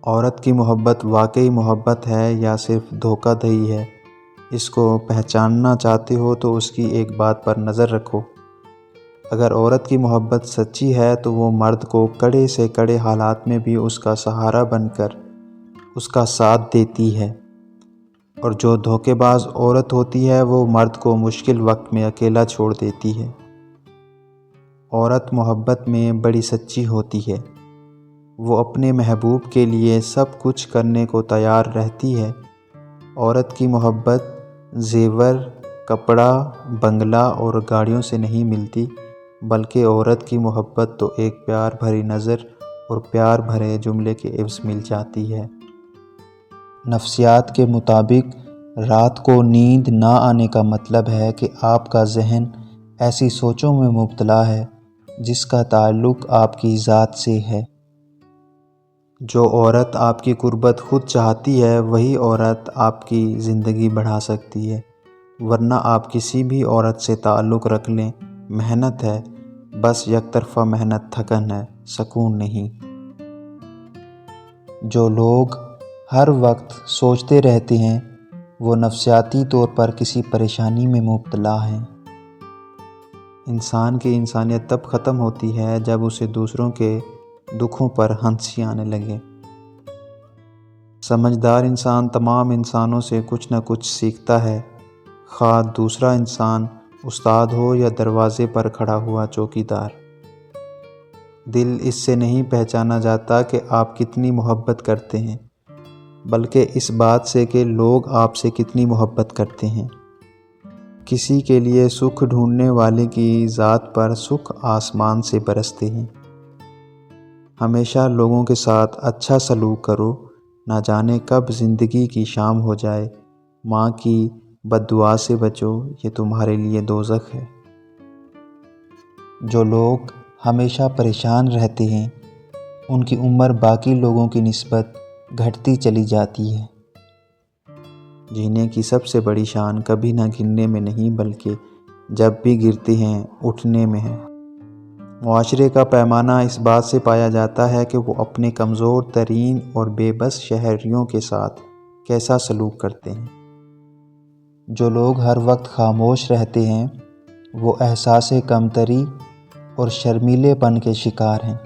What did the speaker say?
عورت کی محبت واقعی محبت ہے یا صرف دھوکہ دہی ہے؟ اس کو پہچاننا چاہتے ہو تو اس کی ایک بات پر نظر رکھو۔ اگر عورت کی محبت سچی ہے تو وہ مرد کو کڑے سے کڑے حالات میں بھی اس کا سہارا بن کر اس کا ساتھ دیتی ہے، اور جو دھوکے باز عورت ہوتی ہے وہ مرد کو مشکل وقت میں اکیلا چھوڑ دیتی ہے۔ عورت محبت میں بڑی سچی ہوتی ہے، وہ اپنے محبوب کے لیے سب کچھ کرنے کو تیار رہتی ہے۔ عورت کی محبت زیور، کپڑا، بنگلہ اور گاڑیوں سے نہیں ملتی، بلکہ عورت کی محبت تو ایک پیار بھری نظر اور پیار بھرے جملے کے عوض مل جاتی ہے۔ نفسیات کے مطابق رات کو نیند نہ آنے کا مطلب ہے کہ آپ کا ذہن ایسی سوچوں میں مبتلا ہے جس کا تعلق آپ کی ذات سے ہے۔ جو عورت آپ کی قربت خود چاہتی ہے وہی عورت آپ کی زندگی بڑھا سکتی ہے، ورنہ آپ کسی بھی عورت سے تعلق رکھ لیں، محنت ہے، بس یک طرفہ محنت، تھکن ہے، سکون نہیں۔ جو لوگ ہر وقت سوچتے رہتے ہیں وہ نفسیاتی طور پر کسی پریشانی میں مبتلا ہیں۔ انسان کی انسانیت تب ختم ہوتی ہے جب اسے دوسروں کے دکھوں پر ہنسی آنے لگے۔ سمجھدار انسان تمام انسانوں سے کچھ نہ کچھ سیکھتا ہے، خواہ دوسرا انسان استاد ہو یا دروازے پر کھڑا ہوا چوکیدار۔ دل اس سے نہیں پہچانا جاتا کہ آپ کتنی محبت کرتے ہیں، بلکہ اس بات سے کہ لوگ آپ سے کتنی محبت کرتے ہیں۔ کسی کے لیے سکھ ڈھونڈنے والے کی ذات پر سکھ آسمان سے برستے ہیں۔ ہمیشہ لوگوں کے ساتھ اچھا سلوک کرو، نہ جانے کب زندگی کی شام ہو جائے۔ ماں کی بد دعا سے بچو، یہ تمہارے لیے دوزخ ہے۔ جو لوگ ہمیشہ پریشان رہتے ہیں ان کی عمر باقی لوگوں کی نسبت گھٹتی چلی جاتی ہے۔ جینے کی سب سے بڑی شان کبھی نہ گرنے میں نہیں بلکہ جب بھی گرتے ہیں اٹھنے میں ہے۔ معاشرے کا پیمانہ اس بات سے پایا جاتا ہے کہ وہ اپنے کمزور ترین اور بے بس شہریوں کے ساتھ کیسا سلوک کرتے ہیں۔ جو لوگ ہر وقت خاموش رہتے ہیں وہ احساس کمتری اور شرمیلے پن کے شکار ہیں۔